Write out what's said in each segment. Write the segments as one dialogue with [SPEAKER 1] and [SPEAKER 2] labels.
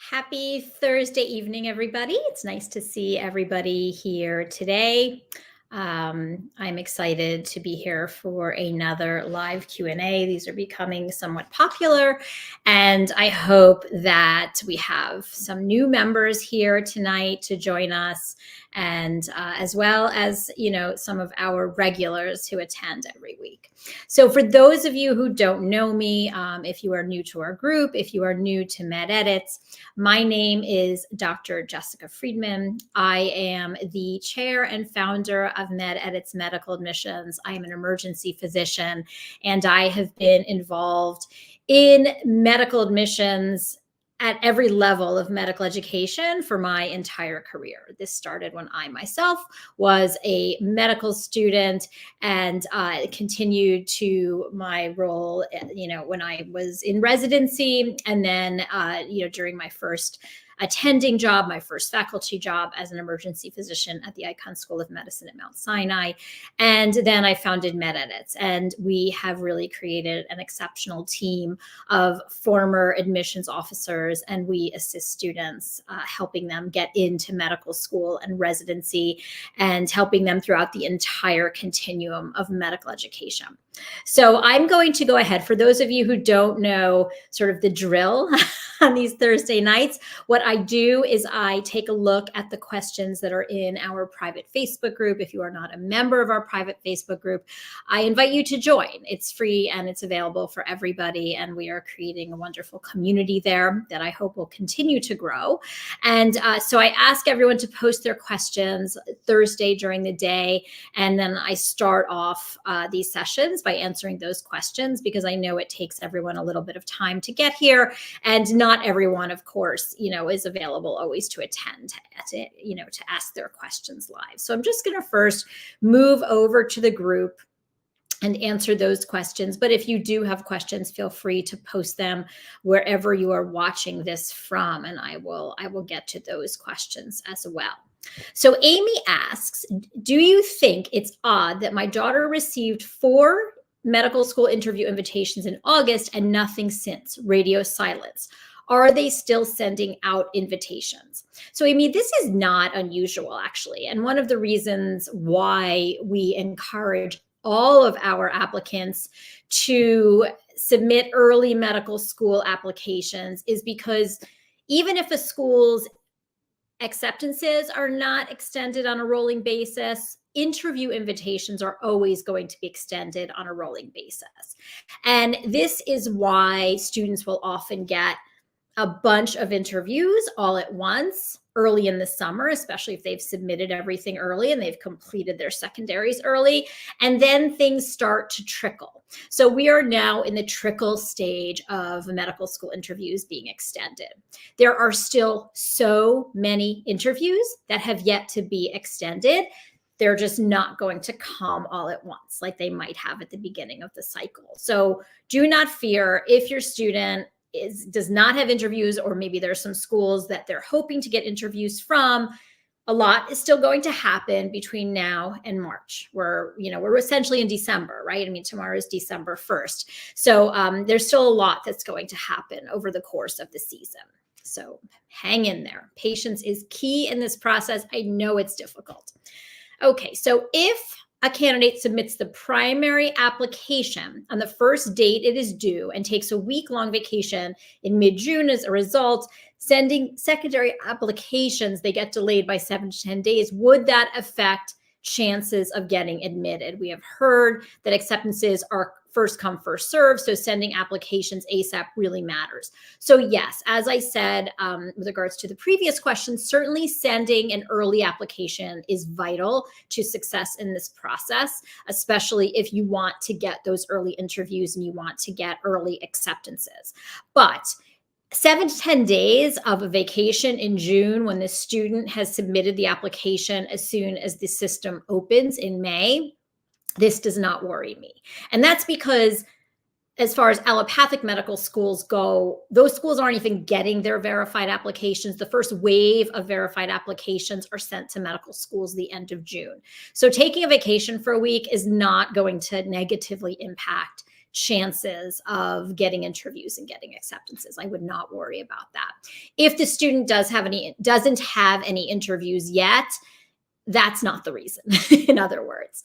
[SPEAKER 1] Happy Thursday evening, everybody. It's nice to see everybody here today. I'm excited to be here for another live Q&A. These are becoming somewhat popular, and I hope that we have some new members here tonight to join us, and as well as, some of our regulars who attend every week. So for those of you who don't know me, if you are new to our group, if you are new to Med Edits, my name is Dr. Jessica Freedman. I am the chair and founder of Med Edits Medical Admissions. I am an emergency physician, and I have been involved in medical admissions at every level of medical education for my entire career. This started when I myself was a medical student, and continued to my role, when I was in residency, and then, during my first attending job, my first faculty job as an emergency physician at the Icahn School of Medicine at Mount Sinai. And then I founded Med Edits, and we have really created an exceptional team of former admissions officers, and we assist students, helping them get into medical school and residency, and helping them throughout the entire continuum of medical education. So I'm going to go ahead. For those of you who don't know sort of the drill on these Thursday nights, what I do is I take a look at the questions that are in our private Facebook group. If you are not a member of our private Facebook group, I invite you to join. It's free and it's available for everybody, and we are creating a wonderful community there that I hope will continue to grow. And so I ask everyone to post their questions Thursday during the day, and then I start off these sessions by answering those questions, because I know it takes everyone a little bit of time to get here, and not everyone, of course, is available always to attend, to ask their questions live. So I'm just going to first move over to the group and answer those questions. But if you do have questions, feel free to post them wherever you are watching this from, and I will get to those questions as well. So Amy asks, do you think it's odd that my daughter received 4 medical school interview invitations in August and nothing since? Radio silence. Are they still sending out invitations? So, Amy, this is not unusual, actually. And one of the reasons why we encourage all of our applicants to submit early medical school applications is because even if a school's acceptances are not extended on a rolling basis, interview invitations are always going to be extended on a rolling basis. And this is why students will often get a bunch of interviews all at once early in the summer, especially if they've submitted everything early and they've completed their secondaries early, and then things start to trickle. So we are now in the trickle stage of medical school interviews being extended. There are still so many interviews that have yet to be extended. They're just not going to come all at once like they might have at the beginning of the cycle. So do not fear if your student does not have interviews, or maybe there's some schools that they're hoping to get interviews from. A lot is still going to happen between now and March. We're essentially in December, right? I mean, tomorrow is December 1st. So there's still a lot that's going to happen over the course of the season. So hang in there. Patience is key in this process. I know it's difficult. Okay, so if a candidate submits the primary application on the first date it is due and takes a week-long vacation in mid-June as a result, sending secondary applications, they get delayed by 7 to 10 days. Would that affect chances of getting admitted? We have heard that acceptances are first come, first serve. So sending applications ASAP really matters. So yes, as I said, with regards to the previous question, certainly sending an early application is vital to success in this process, especially if you want to get those early interviews and you want to get early acceptances. But 7 to 10 days of a vacation in June when the student has submitted the application as soon as the system opens in May, this does not worry me. And that's because as far as allopathic medical schools go, those schools aren't even getting their verified applications. The first wave of verified applications are sent to medical schools the end of June. So taking a vacation for a week is not going to negatively impact chances of getting interviews and getting acceptances. I would not worry about that. If the student doesn't have any interviews yet, that's not the reason, in other words.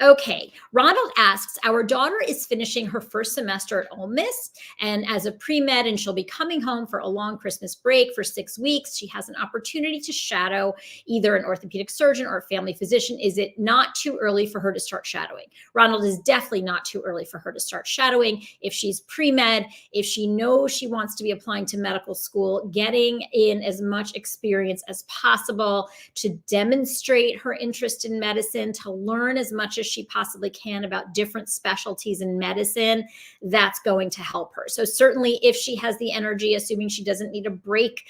[SPEAKER 1] Okay, Ronald asks, our daughter is finishing her first semester at Ole Miss and as a pre-med, and she'll be coming home for a long Christmas break for 6 weeks. She has an opportunity to shadow either an orthopedic surgeon or a family physician. Is it not too early for her to start shadowing? Ronald, is definitely not too early for her to start shadowing. If she's pre-med, if she knows she wants to be applying to medical school, getting in as much experience as possible to demonstrate her interest in medicine, to learn as much as she possibly can about different specialties in medicine, that's going to help her. So certainly if she has the energy, assuming she doesn't need a break,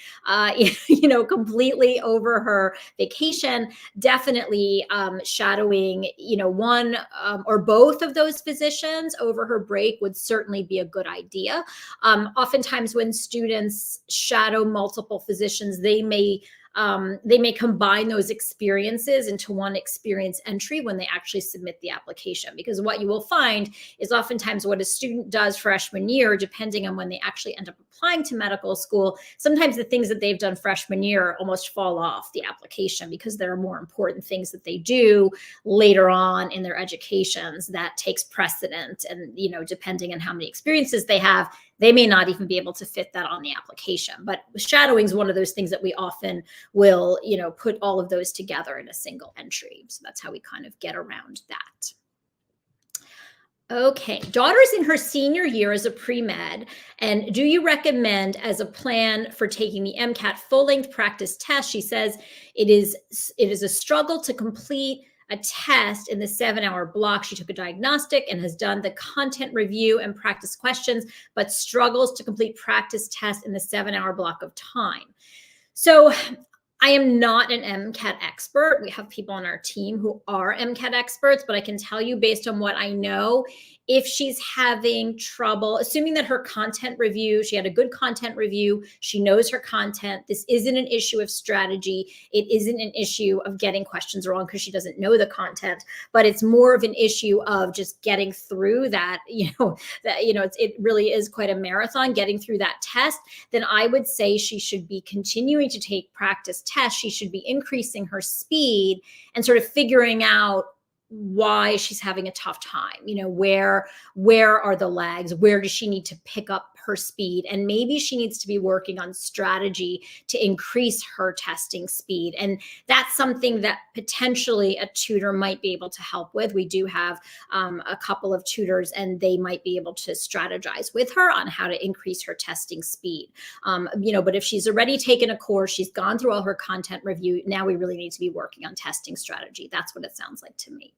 [SPEAKER 1] completely over her vacation, definitely shadowing, one or both of those physicians over her break would certainly be a good idea. Oftentimes when students shadow multiple physicians, they may combine those experiences into one experience entry when they actually submit the application. Because what you will find is oftentimes what a student does freshman year, depending on when they actually end up applying to medical school, sometimes the things that they've done freshman year almost fall off the application because there are more important things that they do later on in their educations that takes precedent. And, depending on how many experiences they have, they may not even be able to fit that on the application. But shadowing is one of those things that we often will, put all of those together in a single entry. So that's how we kind of get around that. Okay, daughter's in her senior year as a pre-med, and do you recommend as a plan for taking the MCAT full-length practice test? She says it is a struggle to complete a test in the 7-hour block. She took a diagnostic and has done the content review and practice questions, but struggles to complete practice tests in the 7-hour block of time. So I am not an MCAT expert. We have people on our team who are MCAT experts, but I can tell you based on what I know, if she's having trouble, assuming that her content review, she had a good content review, she knows her content, this isn't an issue of strategy, it isn't an issue of getting questions wrong because she doesn't know the content, but it's more of an issue of just getting through that, it really is quite a marathon, getting through that test, then I would say she should be continuing to take practice tests. She should be increasing her speed and sort of figuring out why she's having a tough time. Where are the lags? Where does she need to pick up her speed? And maybe she needs to be working on strategy to increase her testing speed. And that's something that potentially a tutor might be able to help with. We do have a couple of tutors, and they might be able to strategize with her on how to increase her testing speed. But if she's already taken a course, she's gone through all her content review, now we really need to be working on testing strategy. That's what it sounds like to me.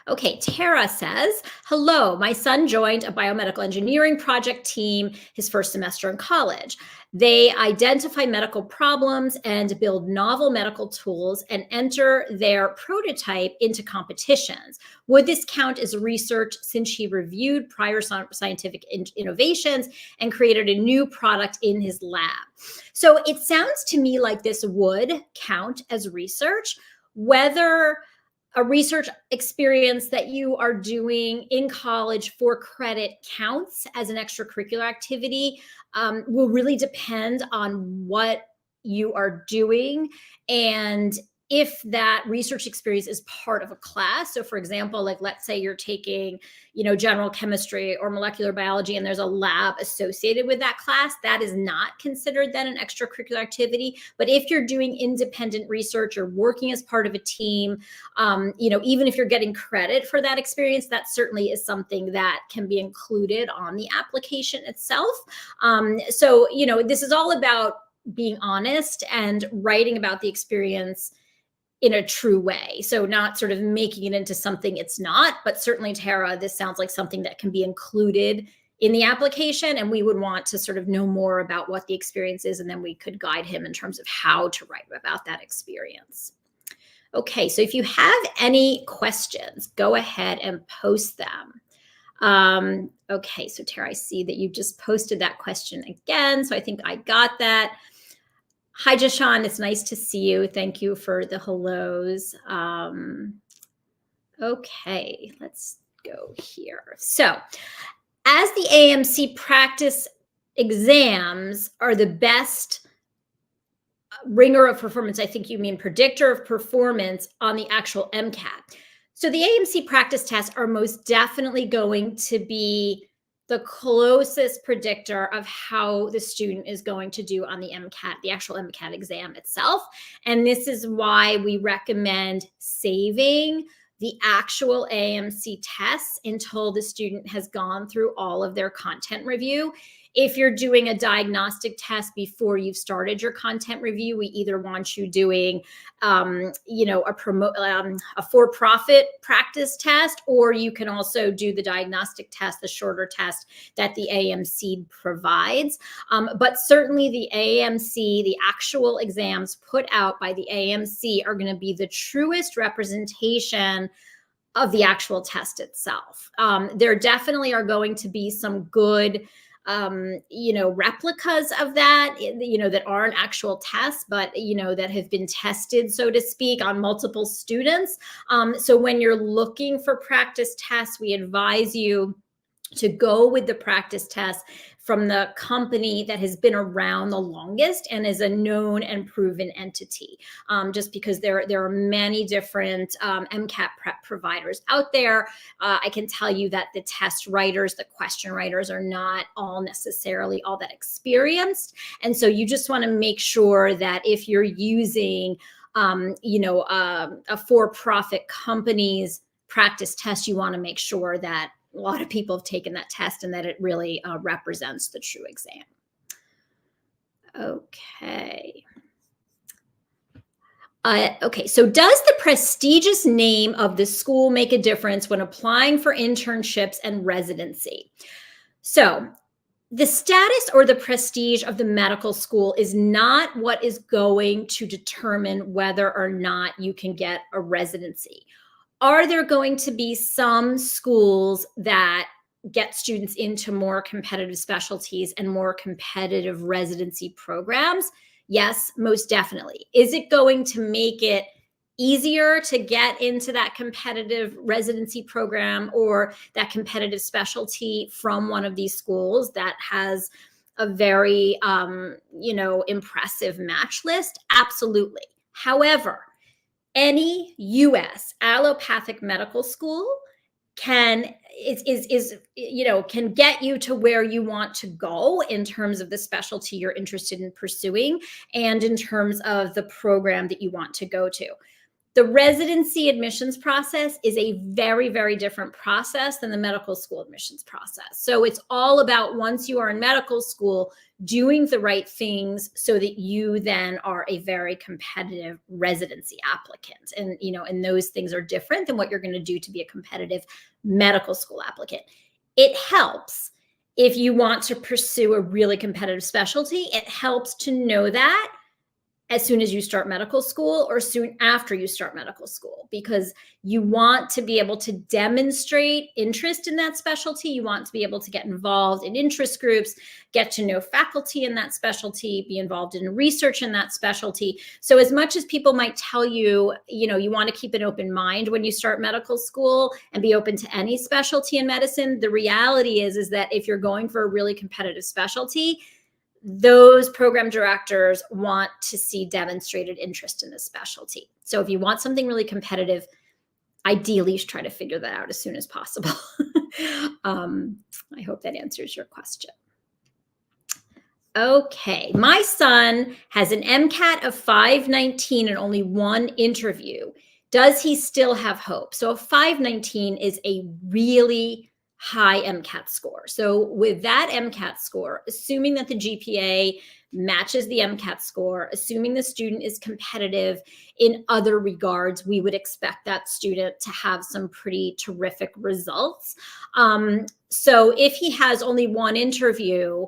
[SPEAKER 1] Okay, Tara says, hello, my son joined a biomedical engineering project team his first semester in college. They identify medical problems and build novel medical tools and enter their prototype into competitions. Would this count as research since he reviewed prior scientific innovations and created a new product in his lab? So it sounds to me like this would count as research, whether a research experience that you are doing in college for credit counts as an extracurricular activity will really depend on what you are doing and if that research experience is part of a class. So for example, like let's say you're taking, general chemistry or molecular biology and there's a lab associated with that class, that is not considered then an extracurricular activity. But if you're doing independent research or working as part of a team, even if you're getting credit for that experience, that certainly is something that can be included on the application itself. This is all about being honest and writing about the experience in a true way. So not sort of making it into something it's not, but certainly, Tara, this sounds like something that can be included in the application, and we would want to sort of know more about what the experience is, and then we could guide him in terms of how to write about that experience. Okay, so if you have any questions, go ahead and post them. Okay, so Tara, I see that you just posted that question again, so I think I got that. Hi, Jashan. It's nice to see you. Thank you for the hellos. Okay, let's go here. So as the AMC practice exams are the best ringer of performance, I think you mean predictor of performance on the actual MCAT. So the AMC practice tests are most definitely going to be the closest predictor of how the student is going to do on the MCAT, the actual MCAT exam itself. And this is why we recommend saving the actual AMC tests until the student has gone through all of their content review. If you're doing a diagnostic test before you've started your content review, we either want you doing, a for-profit practice test, or you can also do the diagnostic test, the shorter test that the AMC provides. But certainly the AMC, the actual exams put out by the AMC are going to be the truest representation of the actual test itself. There definitely are going to be some good replicas of that, that aren't actual tests, but, that have been tested, so to speak, on multiple students. So when you're looking for practice tests, we advise you to go with the practice test from the company that has been around the longest and is a known and proven entity, just because there are many different MCAT prep providers out there. I can tell you that the test writers, the question writers are not all necessarily all that experienced. And so you just want to make sure that if you're using, a for-profit company's practice test, you want to make sure that a lot of people have taken that test and that it really represents the true exam. Okay. Okay, so does the prestigious name of the school make a difference when applying for internships and residency? So the status or the prestige of the medical school is not what is going to determine whether or not you can get a residency. Are there going to be some schools that get students into more competitive specialties and more competitive residency programs? Yes, most definitely. Is it going to make it easier to get into that competitive residency program or that competitive specialty from one of these schools that has a very, impressive match list? Absolutely. However, any U.S. allopathic medical school can get you to where you want to go in terms of the specialty you're interested in pursuing and in terms of the program that you want to go to. The residency admissions process is a very, very different process than the medical school admissions process. So it's all about, once you are in medical school, doing the right things so that you then are a very competitive residency applicant. And those things are different than what you're going to do to be a competitive medical school applicant. It helps if you want to pursue a really competitive specialty. It helps to know that as soon as you start medical school or soon after you start medical school, because you want to be able to demonstrate interest in that specialty. You want to be able to get involved in interest groups, get to know faculty in that specialty, be involved in research in that specialty. So as much as people might tell you, you want to keep an open mind when you start medical school and be open to any specialty in medicine, the reality is that if you're going for a really competitive specialty, those program directors want to see demonstrated interest in this specialty. So if you want something really competitive, ideally you should try to figure that out as soon as possible. I hope that answers your question. Okay, my son has an MCAT of 519 and only one interview. Does he still have hope? So a 519 is a really high MCAT score. So with that MCAT score, assuming that the GPA matches the MCAT score, assuming the student is competitive in other regards, we would expect that student to have some pretty terrific results. So if he has only one interview,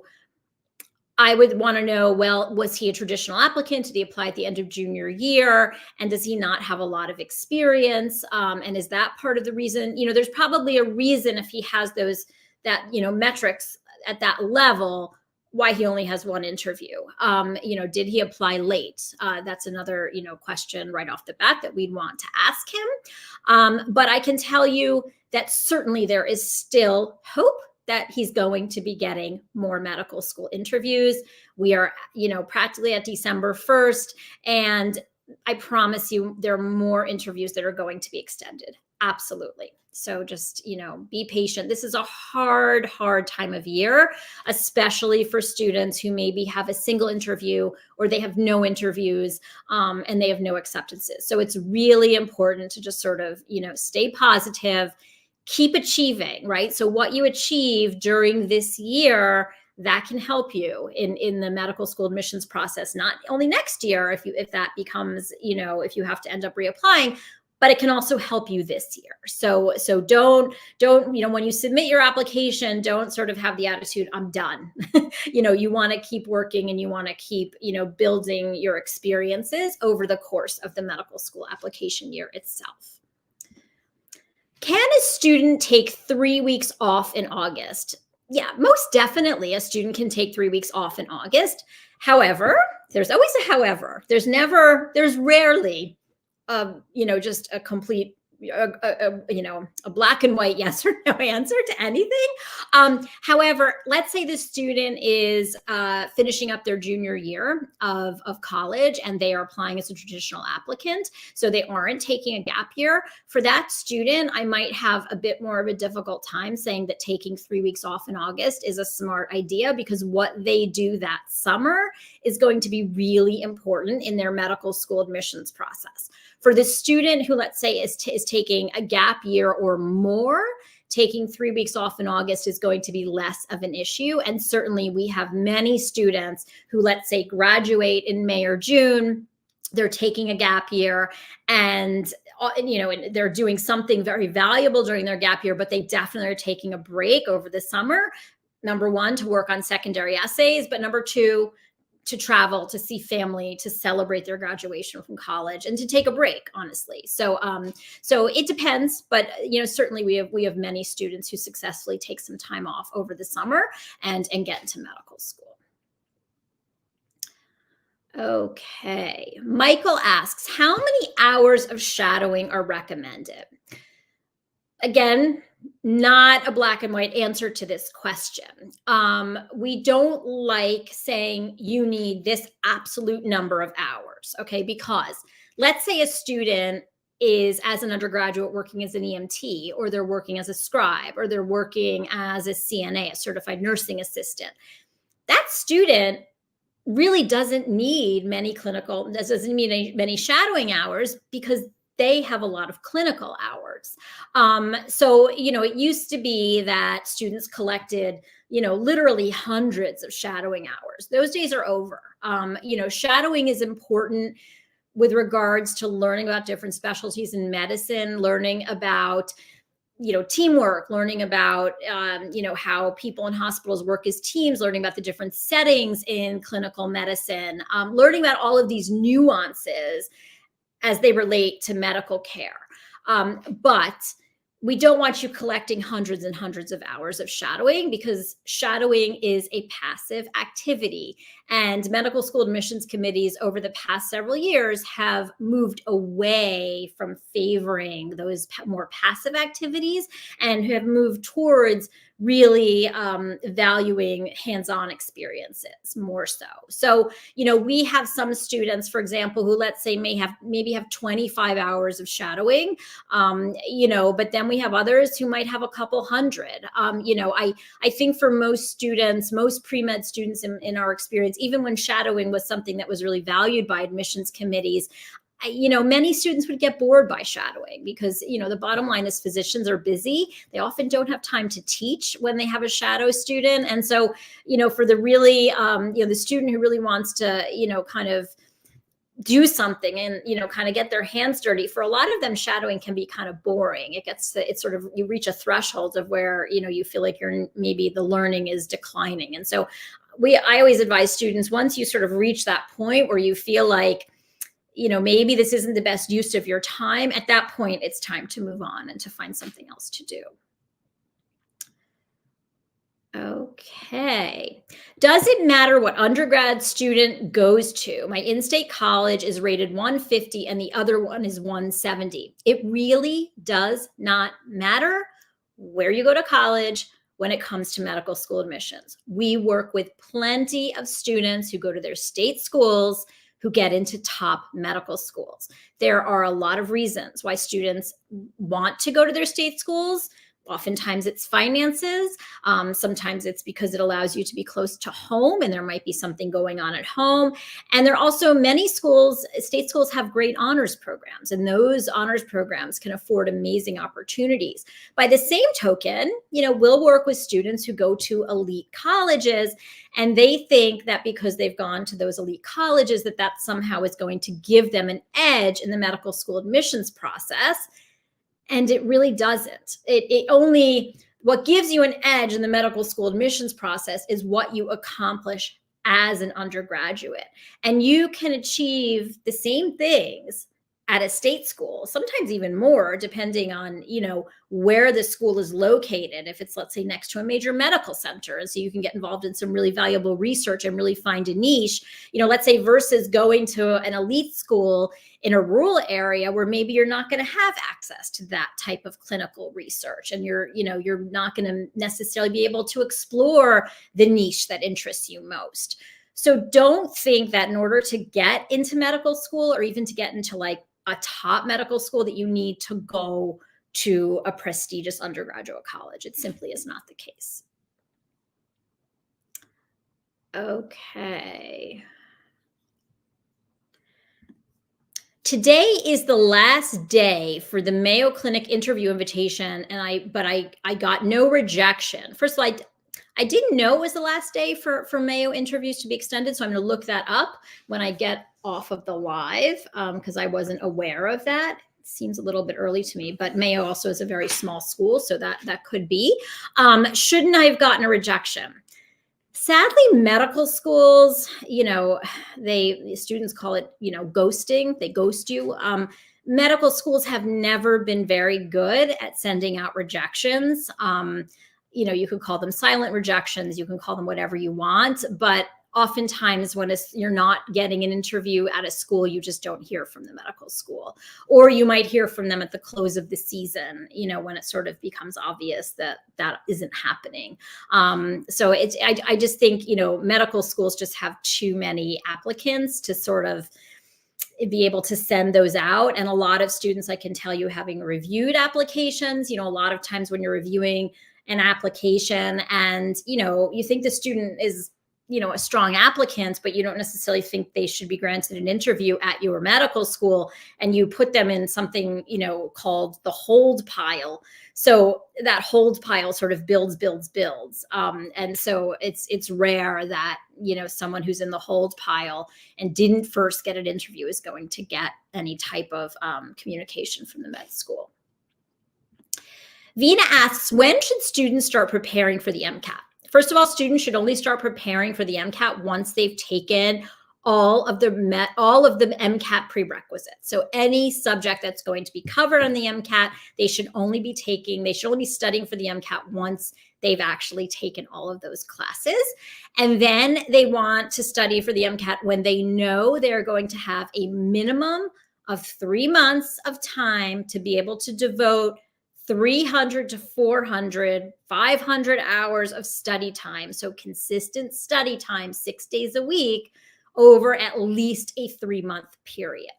[SPEAKER 1] I would want to know, well, was he a traditional applicant? Did he apply at the end of junior year? And does he not have a lot of experience? And is that part of the reason? There's probably a reason if he has those metrics at that level, why he only has one interview. Did he apply late? That's another, question right off the bat that we'd want to ask him. But I can tell you that certainly there is still hope that he's going to be getting more medical school interviews. We are, practically at December 1st, and I promise you there are more interviews that are going to be extended. Absolutely. So just, be patient. This is a hard time of year, especially for students who maybe have a single interview or they have no interviews and they have no acceptances. So it's really important to just sort of, stay positive, keep achieving, right? So what you achieve during this year, that can help you in the medical school admissions process, not only next year, if that becomes, if you have to end up reapplying, but it can also help you this year. So don't, when you submit your application, don't sort of have the attitude, I'm done. You want to keep working and you want to keep, building your experiences over the course of the medical school application year itself. Can a student take 3 weeks off in August? Yeah, most definitely a student can take 3 weeks off in August. However, there's always a however. There's rarely, just a complete, a black and white yes or no answer to anything. However, let's say the student is finishing up their junior year of college and they are applying as a traditional applicant, so they aren't taking a gap year. For that student, I might have a bit more of a difficult time saying that taking 3 weeks off in August is a smart idea, because what they do that summer is going to be really important in their medical school admissions process. For the student who, let's say, is taking a gap year or more, taking 3 weeks off in August is going to be less of an issue. And certainly we have many students who, let's say, graduate in May or June, they're taking a gap year and they're doing something very valuable during their gap year, but they definitely are taking a break over the summer. Number one, to work on secondary essays, but number two, to travel, to see family, to celebrate their graduation from college, and to take a break, honestly. So it depends, but certainly we have many students who successfully take some time off over the summer and get into medical school. Okay, Michael asks, how many hours of shadowing are recommended? Again, not a black and white answer to this question. We don't like saying you need this absolute number of hours, okay? Because let's say a student is, as an undergraduate, working as an EMT, or they're working as a scribe, or they're working as a CNA, a certified nursing assistant. That student really doesn't need many shadowing hours, because they have a lot of clinical hours. So, it used to be that students collected, literally hundreds of shadowing hours. Those days are over. Shadowing is important with regards to learning about different specialties in medicine, learning about, teamwork, learning about, how people in hospitals work as teams, learning about the different settings in clinical medicine, learning about all of these nuances as they relate to medical care. But we don't want you collecting hundreds and hundreds of hours of shadowing, because shadowing is a passive activity. And medical school admissions committees over the past several years have moved away from favoring those more passive activities and have moved towards really valuing hands-on experiences more so. So, we have some students, for example, who, let's say, maybe have 25 hours of shadowing, but then we have others who might have a couple hundred. I think for most students, most pre-med students in our experience, even when shadowing was something that was really valued by admissions committees, many students would get bored by shadowing, because, the bottom line is physicians are busy. They often don't have time to teach when they have a shadow student. And so, for the really, the student who really wants to, kind of do something and, kind of get their hands dirty, for a lot of them, shadowing can be kind of boring. It's sort of, you reach a threshold of where, you feel like maybe the learning is declining. And so I always advise students, once you sort of reach that point where you feel like, maybe this isn't the best use of your time, at that point, it's time to move on and to find something else to do. Okay. Does it matter what undergrad student goes to? My in-state college is rated 150 and the other one is 170. It really does not matter where you go to college when it comes to medical school admissions. We work with plenty of students who go to their state schools who get into top medical schools. There are a lot of reasons why students want to go to their state schools. Oftentimes it's finances. Sometimes it's because it allows you to be close to home and there might be something going on at home. And there are also many schools, state schools have great honors programs, and those honors programs can afford amazing opportunities. By the same token, we'll work with students who go to elite colleges and they think that because they've gone to those elite colleges that somehow is going to give them an edge in the medical school admissions process. And it really doesn't. What gives you an edge in the medical school admissions process is what you accomplish as an undergraduate. And you can achieve the same things at a state school, sometimes even more, depending on, where the school is located. If it's, let's say, next to a major medical center, and so you can get involved in some really valuable research and really find a niche, let's say, versus going to an elite school in a rural area where maybe you're not going to have access to that type of clinical research. And you're not going to necessarily be able to explore the niche that interests you most. So don't think that in order to get into medical school or even to get into like a top medical school that you need to go to a prestigious undergraduate college. It simply is not the case. Okay. Today is the last day for the Mayo Clinic interview invitation, but I got no rejection. First of all, I didn't know it was the last day for Mayo interviews to be extended, so I'm going to look that up when I get off of the live because I wasn't aware of that. It seems a little bit early to me, but Mayo also is a very small school, so that could be. Shouldn't I have gotten a rejection? Sadly, medical schools, students call it, ghosting. They ghost you. Medical schools have never been very good at sending out rejections. You could call them silent rejections. You can call them whatever you want. But oftentimes when you're not getting an interview at a school, you just don't hear from the medical school. Or you might hear from them at the close of the season, when it sort of becomes obvious that isn't happening. So I just think, medical schools just have too many applicants to sort of be able to send those out. And a lot of students, I can tell you, having reviewed applications, a lot of times when you're reviewing an application and, you think the student is, a strong applicant, but you don't necessarily think they should be granted an interview at your medical school, and you put them in something, called the hold pile. So that hold pile sort of builds. And so it's rare that, someone who's in the hold pile and didn't first get an interview is going to get any type of communication from the med school. Vina asks, when should students start preparing for the MCAT? First of all, students should only start preparing for the MCAT once they've taken all of the MCAT prerequisites. So any subject that's going to be covered on the MCAT, they should only be studying for the MCAT once they've actually taken all of those classes. And then they want to study for the MCAT when they know they're going to have a minimum of 3 months of time to be able to devote 300 to 400, 500 hours of study time. So consistent study time, 6 days a week over at least a 3-month period.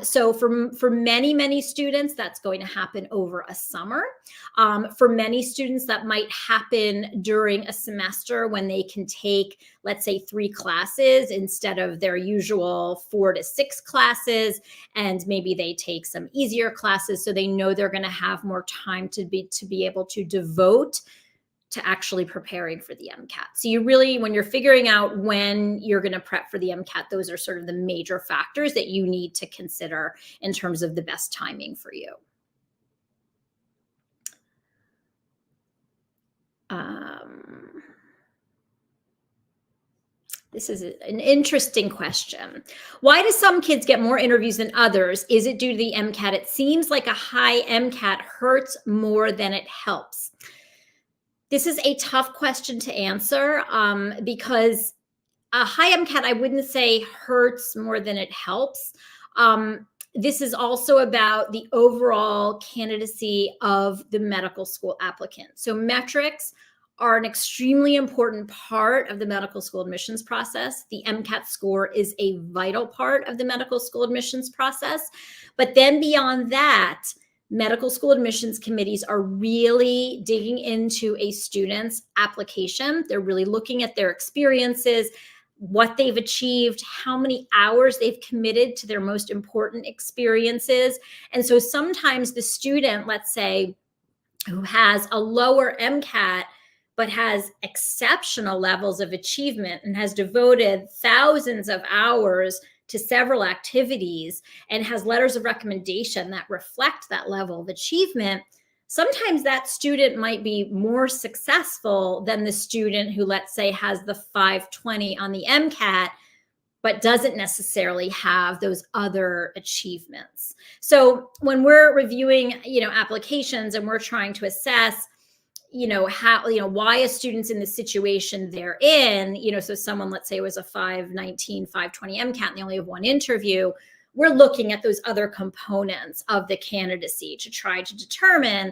[SPEAKER 1] So for many students, that's going to happen over a summer. For many students, that might happen during a semester when they can take, let's say, 3 classes instead of their usual 4 to 6 classes. And maybe they take some easier classes so they know they're going to have more time to be able to devote to actually preparing for the MCAT. So you really, when you're figuring out when you're going to prep for the MCAT, those are sort of the major factors that you need to consider in terms of the best timing for you. This is an interesting question. Why do some kids get more interviews than others? Is it due to the MCAT? It seems like a high MCAT hurts more than it helps. This is a tough question to answer because a high MCAT, I wouldn't say hurts more than it helps. This is also about the overall candidacy of the medical school applicant. So metrics are an extremely important part of the medical school admissions process. The MCAT score is a vital part of the medical school admissions process. But then beyond that, medical school admissions committees are really digging into a student's application. They're really looking at their experiences, what they've achieved, how many hours they've committed to their most important experiences. And so sometimes the student, let's say, who has a lower MCAT, but has exceptional levels of achievement and has devoted thousands of hours to several activities and has letters of recommendation that reflect that level of achievement, sometimes that student might be more successful than the student who, let's say, has the 520 on the MCAT, but doesn't necessarily have those other achievements. So when we're reviewing, applications and we're trying to assess, how, why a student's in the situation they're in, so someone, let's say, was a 519, 520 MCAT and they only have one interview, we're looking at those other components of the candidacy to try to determine,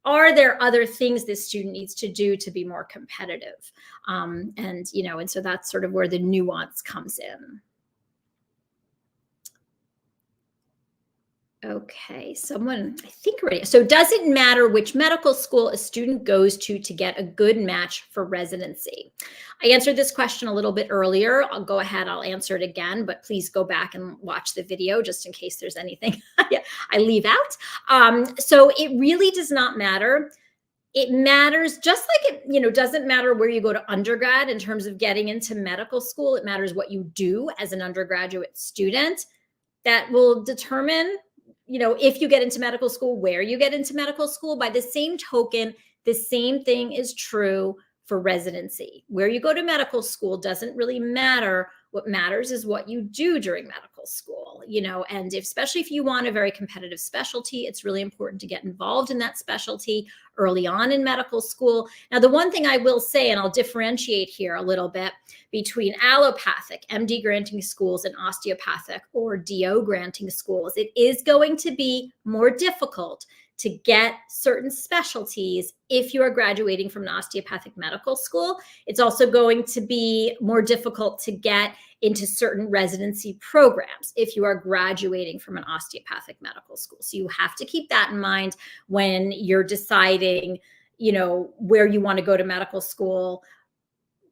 [SPEAKER 1] are there other things this student needs to do to be more competitive? And so that's sort of where the nuance comes in. Okay, someone, I think already. So does it matter which medical school a student goes to get a good match for residency? I answered this question a little bit earlier. I'll go ahead, I'll answer it again, but please go back and watch the video just in case there's anything I leave out. So it really does not matter. It matters just like it, doesn't matter where you go to undergrad in terms of getting into medical school. It matters what you do as an undergraduate student. That will determine if you get into medical school, where you get into medical school. By the same token, the same thing is true for residency. Where you go to medical school doesn't really matter. What matters is what you do during medical school, and especially if you want a very competitive specialty, it's really important to get involved in that specialty early on in medical school. Now, the one thing I will say, and I'll differentiate here a little bit between allopathic MD granting schools and osteopathic or DO granting schools, it is going to be more difficult to get certain specialties if you are graduating from an osteopathic medical school. It's also going to be more difficult to get into certain residency programs if you are graduating from an osteopathic medical school. So you have to keep that in mind when you're deciding, where you want to go to medical school,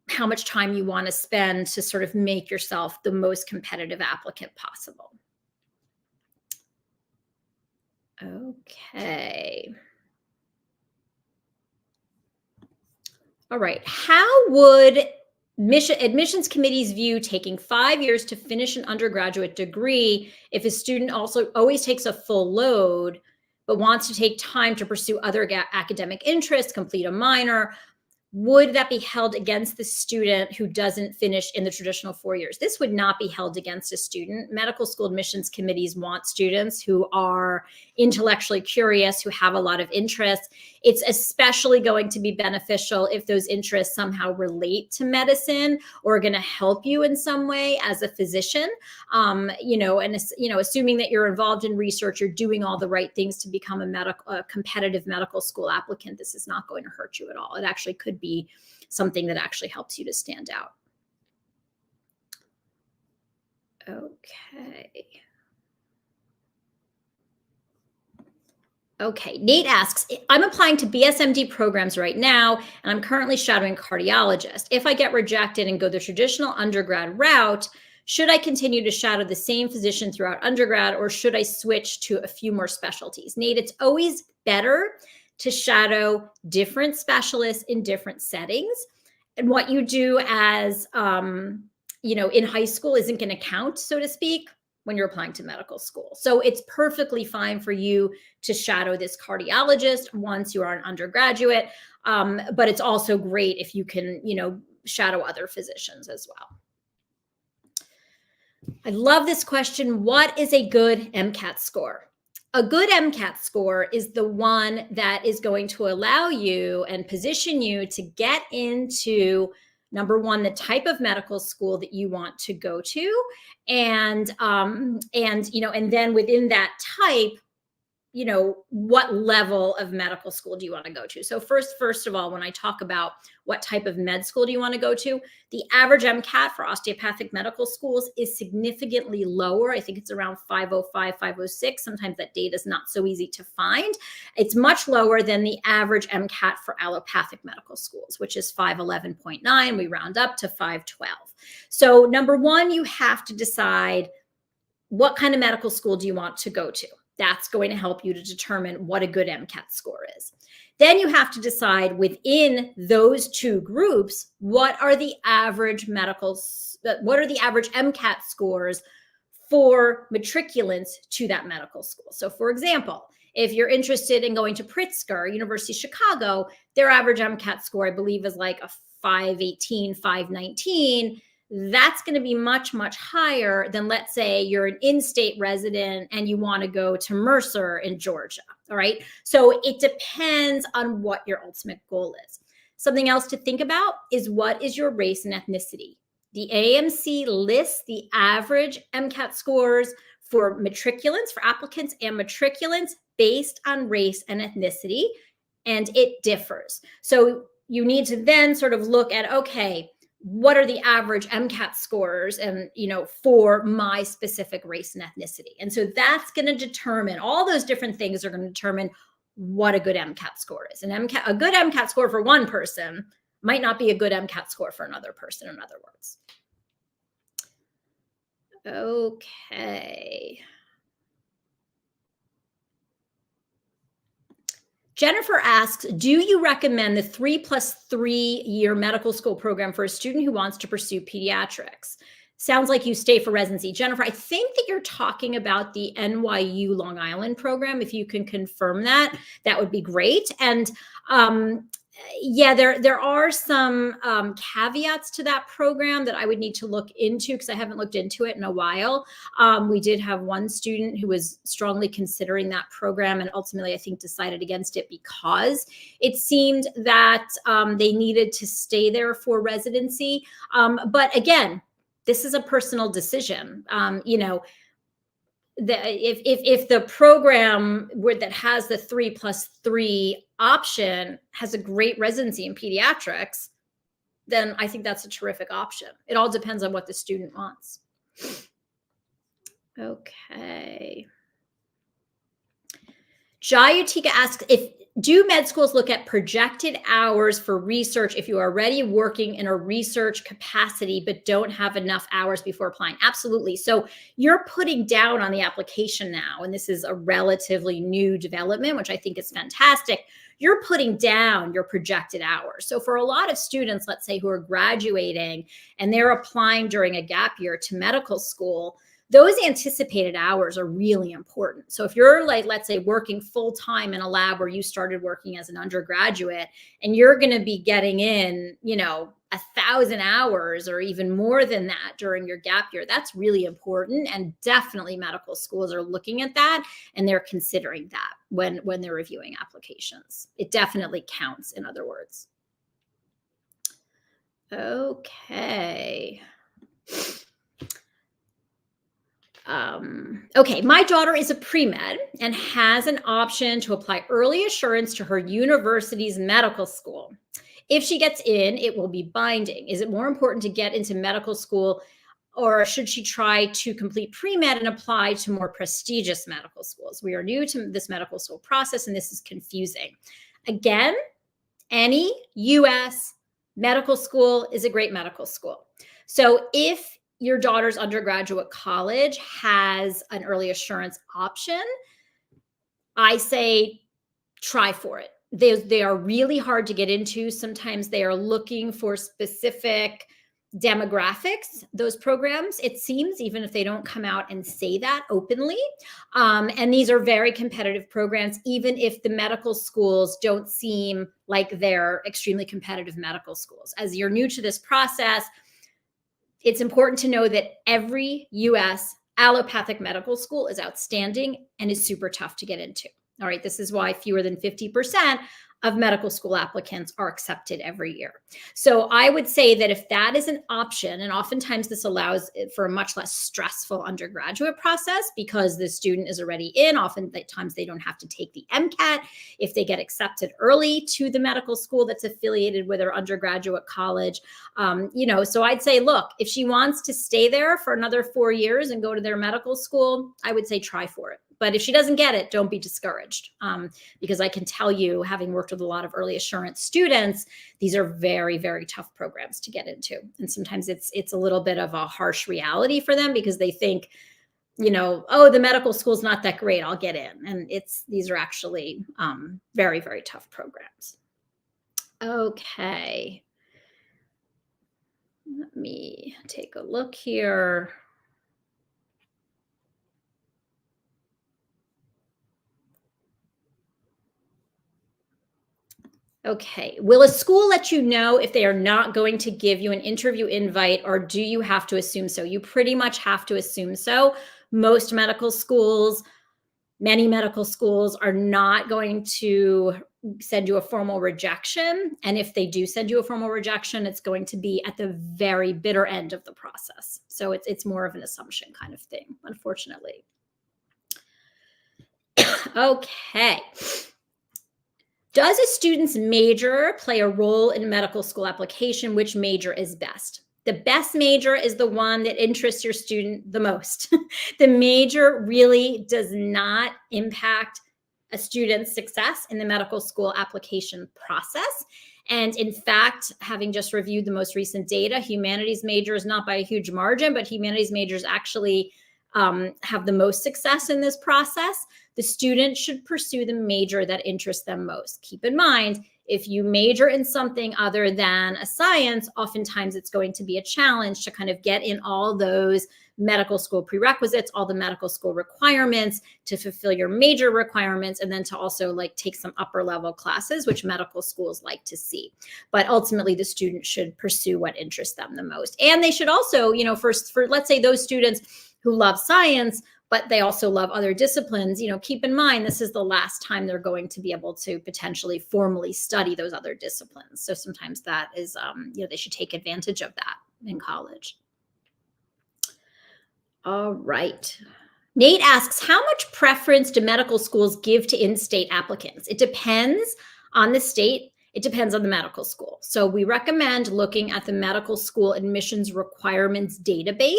[SPEAKER 1] how much time you want to spend to sort of make yourself the most competitive applicant possible. Okay. All right. How would admissions committees view taking 5 years to finish an undergraduate degree if a student also always takes a full load, but wants to take time to pursue other academic interests, complete a minor? Would that be held against the student who doesn't finish in the traditional 4 years? This would not be held against a student. Medical school admissions committees want students who are intellectually curious, who have a lot of interests. It's especially going to be beneficial if those interests somehow relate to medicine or are going to help you in some way as a physician. Assuming that you're involved in research, you're doing all the right things to become a competitive medical school applicant, this is not going to hurt you at all. It actually could be something that actually helps you to stand out. Okay, Nate asks, I'm applying to BSMD programs right now, and I'm currently shadowing cardiologist. If I get rejected and go the traditional undergrad route, should I continue to shadow the same physician throughout undergrad, or should I switch to a few more specialties? Nate, it's always better to shadow different specialists in different settings. And what you do as, in high school isn't going to count, so to speak, when you're applying to medical school. So it's perfectly fine for you to shadow this cardiologist once you are an undergraduate. But it's also great if you can, shadow other physicians as well. I love this question. What is a good MCAT score? A good MCAT score is the one that is going to allow you and position you to get into, number one, the type of medical school that you want to go to, and and then within that type, what level of medical school do you want to go to? So first of all, when I talk about what type of med school do you want to go to, the average MCAT for osteopathic medical schools is significantly lower. I think it's around 505, 506. Sometimes that data is not so easy to find. It's much lower than the average MCAT for allopathic medical schools, which is 511.9. We round up to 512. So number one, you have to decide what kind of medical school do you want to go to. That's going to help you to determine what a good MCAT score is. Then you have to decide within those two groups, what are the average MCAT scores for matriculants to that medical school. So for example, if you're interested in going to Pritzker, University of Chicago, their average MCAT score, I believe, is like a 518, 519. That's going to be much, much higher than, let's say, you're an in-state resident and you want to go to Mercer in Georgia. All right. So it depends on what your ultimate goal is. Something else to think about is, what is your race and ethnicity? The AMC lists the average MCAT scores for matriculants, for applicants and matriculants based on race and ethnicity, and it differs. So you need to then sort of look at, okay, what are the average MCAT scores and, for my specific race and ethnicity? And so that's going to determine, all those different things are going to determine what a good MCAT score is. A good MCAT score for one person might not be a good MCAT score for another person, in other words. Okay. Jennifer asks, do you recommend the 3+3 year medical school program for a student who wants to pursue pediatrics? Sounds like you stay for residency. Jennifer, I think that you're talking about the NYU Long Island program. If you can confirm that, that would be great. And yeah, there are some caveats to that program that I would need to look into, because I haven't looked into it in a while. We did have one student who was strongly considering that program, and ultimately I think decided against it because it seemed that they needed to stay there for residency. But again, this is a personal decision. If the program that has the 3+3 option has a great residency in pediatrics, then I think that's a terrific option. It all depends on what the student wants. Okay. Jayatika asks, do med schools look at projected hours for research if you are already working in a research capacity but don't have enough hours before applying? Absolutely. So you're putting down on the application now, and this is a relatively new development, which I think is fantastic. You're putting down your projected hours. So for a lot of students, let's say, who are graduating and they're applying during a gap year to medical school, those anticipated hours are really important. So if you're, like, let's say, working full time in a lab where you started working as an undergraduate, and you're going to be getting in, 1,000 hours or even more than that during your gap year, that's really important. And definitely medical schools are looking at that, and they're considering that when they're reviewing applications. It definitely counts, in other words. Okay. Okay, my daughter is a pre-med and has an option to apply early assurance to her university's medical school. If she gets in, it will be binding. Is it more important to get into medical school, or should she try to complete pre-med and apply to more prestigious medical schools? We are new to this medical school process, and this is confusing. Again, any U.S. medical school is a great medical school. So if your daughter's undergraduate college has an early assurance option, I say try for it. They are really hard to get into. Sometimes they are looking for specific demographics, those programs, it seems, even if they don't come out and say that openly. And these are very competitive programs, even if the medical schools don't seem like they're extremely competitive medical schools. As you're new to this process, it's important to know that every U.S. Allopathic medical school is outstanding and is super tough to get into. All right, this is why fewer than 50% of medical school applicants are accepted every year. So I would say that if that is an option, and oftentimes this allows for a much less stressful undergraduate process because the student is already in, oftentimes they don't have to take the MCAT if they get accepted early to the medical school that's affiliated with their undergraduate college. So I'd say, look, if she wants to stay there for another 4 years and go to their medical school, I would say try for it. But if she doesn't get it, don't be discouraged, because I can tell you, having worked with a lot of early assurance students, these are very, very tough programs to get into. And sometimes it's a little bit of a harsh reality for them because they think, oh, the medical school's not that great, I'll get in. And these are actually very, very tough programs. Okay. Let me take a look here. Okay. Will a school let you know if they are not going to give you an interview invite, or do you have to assume so? You pretty much have to assume so. Most medical schools, many medical schools are not going to send you a formal rejection. And if they do send you a formal rejection, it's going to be at the very bitter end of the process. So it's more of an assumption kind of thing, unfortunately. Okay. Does a student's major play a role in medical school application? Which major is best? The best major is the one that interests your student the most. The major really does not impact a student's success in the medical school application process. And in fact, having just reviewed the most recent data, humanities majors, not by a huge margin, but humanities majors actually have the most success in this process. The student should pursue the major that interests them most. Keep in mind, if you major in something other than a science, oftentimes it's going to be a challenge to kind of get in all those medical school prerequisites, all the medical school requirements to fulfill your major requirements, and then to also take some upper level classes, which medical schools like to see. But ultimately, the student should pursue what interests them the most. And they should also, for let's say those students who love science, but they also love other disciplines, keep in mind, this is the last time they're going to be able to potentially formally study those other disciplines. So sometimes that is, they should take advantage of that in college. All right. Nate asks, how much preference do medical schools give to in-state applicants? It depends on the state. It depends on the medical school. So we recommend looking at the medical school admissions requirements database.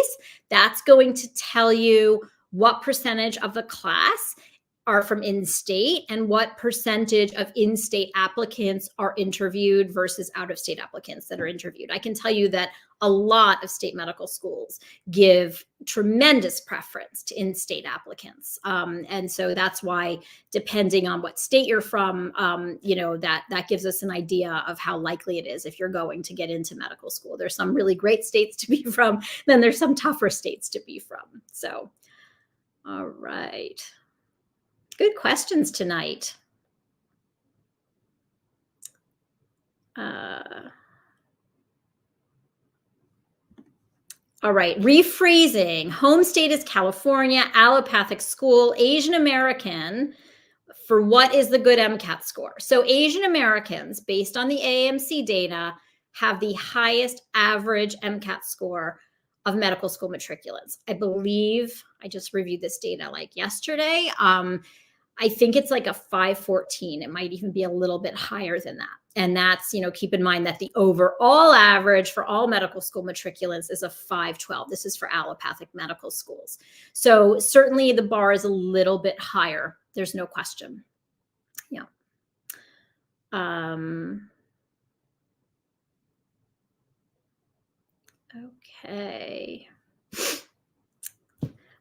[SPEAKER 1] That's going to tell you what percentage of the class are from in-state and what percentage of in-state applicants are interviewed versus out-of-state applicants that are interviewed. I can tell you that a lot of state medical schools give tremendous preference to in-state applicants. And so that's why, depending on what state you're from, that gives us an idea of how likely it is if you're going to get into medical school. There's some really great states to be from, then there's some tougher states to be from. So, all right. Good questions tonight. All right, rephrasing. Home state is California, allopathic school, Asian American. For what is the good MCAT score? So Asian Americans, based on the AMC data, have the highest average MCAT score of medical school matriculants. I believe, I just reviewed this data yesterday. I think it's a 514. It might even be a little bit higher than that. And that's, keep in mind that the overall average for all medical school matriculants is a 512. This is for allopathic medical schools. So certainly the bar is a little bit higher. There's no question. Yeah. Okay.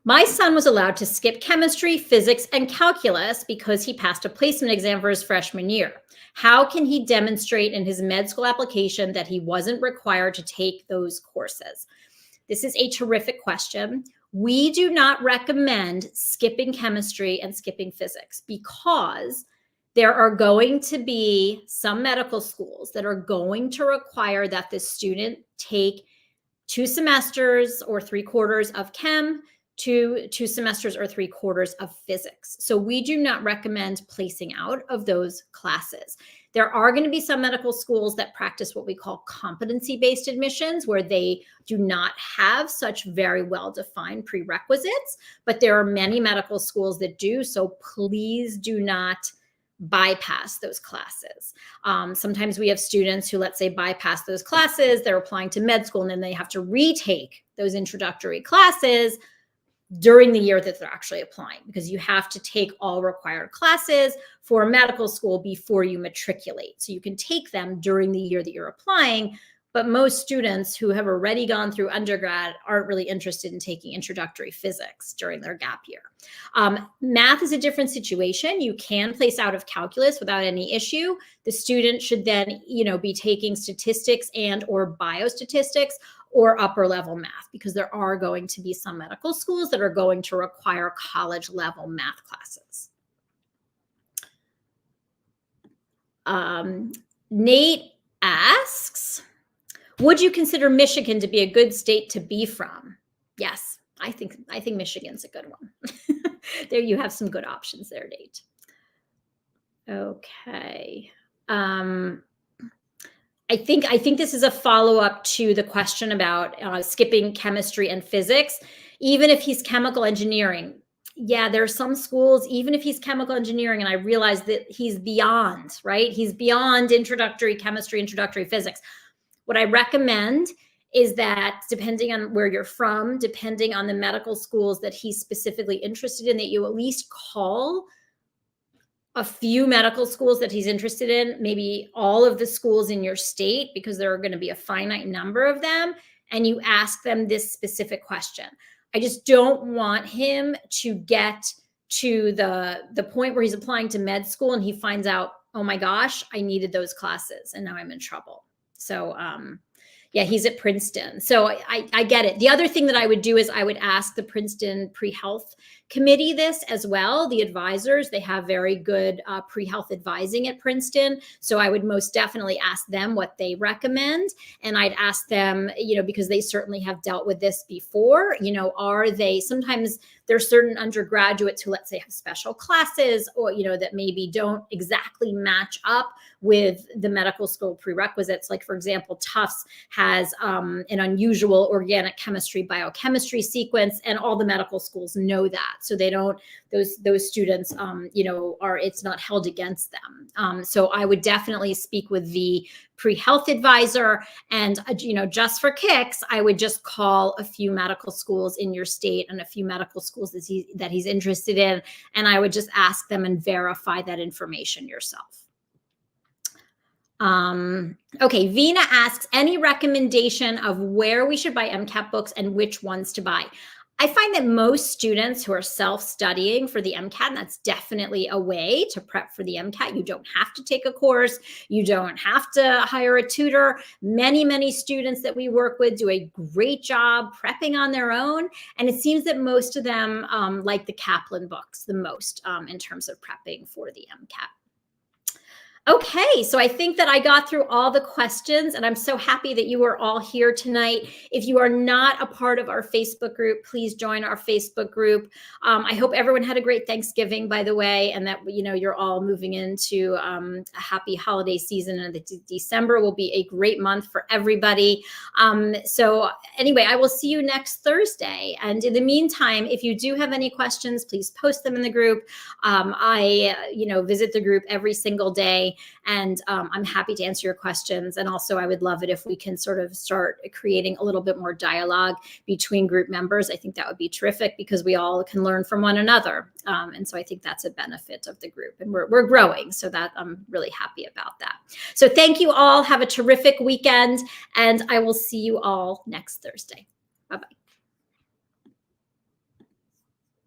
[SPEAKER 1] My son was allowed to skip chemistry, physics, and calculus because he passed a placement exam for his freshman year. How can he demonstrate in his med school application that he wasn't required to take those courses? This is a terrific question. We do not recommend skipping chemistry and skipping physics because there are going to be some medical schools that are going to require that the student take 2 semesters or 3/4 of chem, two semesters or 3/4 of physics. So we do not recommend placing out of those classes. There are going to be some medical schools that practice what we call competency-based admissions, where they do not have such very well-defined prerequisites, but there are many medical schools that do. So please do not bypass those classes. Sometimes we have students who, let's say, bypass those classes, they're applying to med school, and then they have to retake those introductory classes during the year that they're actually applying, because you have to take all required classes for medical school before you matriculate. So you can take them during the year that you're applying, but most students who have already gone through undergrad aren't really interested in taking introductory physics during their gap year. Math is a different situation. You can place out of calculus without any issue. The student should then, be taking statistics and or biostatistics or upper level math, because there are going to be some medical schools that are going to require college level math classes. Nate asks, would you consider Michigan to be a good state to be from? Yes, I think Michigan's a good one. There you have some good options there, Nate. Okay. I think this is a follow-up to the question about skipping chemistry and physics, even if he's chemical engineering. Yeah, there are some schools, even if he's chemical engineering, and I realize that he's beyond, right? He's beyond introductory chemistry, introductory physics. What I recommend is that, depending on where you're from, depending on the medical schools that he's specifically interested in, that you at least call a few medical schools that he's interested in, maybe all of the schools in your state, because there are going to be a finite number of them, and you ask them this specific question. I just don't want him to get to the point where he's applying to med school and he finds out, oh my gosh, I needed those classes and now I'm in trouble. So yeah, he's at Princeton. So I get it. The other thing that I would do is I would ask the Princeton pre-health committee this as well. The advisors, they have very good pre-health advising at Princeton. So I would most definitely ask them what they recommend. And I'd ask them, because they certainly have dealt with this before, are they, sometimes there's certain undergraduates who, let's say, have special classes or, that maybe don't exactly match up with the medical school prerequisites. Like, for example, Tufts has an unusual organic chemistry, biochemistry sequence, and all the medical schools know that. So they don't, those students, it's not held against them. So I would definitely speak with the pre-health advisor, and, just for kicks, I would just call a few medical schools in your state and a few medical schools that he's interested in. And I would just ask them and verify that information yourself. Okay, Vina asks, any recommendation of where we should buy MCAT books and which ones to buy? I find that most students who are self-studying for the MCAT, and that's definitely a way to prep for the MCAT. You don't have to take a course. You don't have to hire a tutor. Many, many students that we work with do a great job prepping on their own. And it seems that most of them like the Kaplan books the most in terms of prepping for the MCAT. Okay, so I think that I got through all the questions, and I'm so happy that you are all here tonight. If you are not a part of our Facebook group, please join our Facebook group. I hope everyone had a great Thanksgiving, by the way, and that you're all moving into a happy holiday season, and that December will be a great month for everybody. So anyway, I will see you next Thursday. And in the meantime, if you do have any questions, please post them in the group. I visit the group every single day. And I'm happy to answer your questions. And also, I would love it if we can sort of start creating a little bit more dialogue between group members. I think that would be terrific, because we all can learn from one another. And so I think that's a benefit of the group. And we're growing, so that I'm really happy about that. So thank you all. Have a terrific weekend. And I will see you all next Thursday. Bye-bye.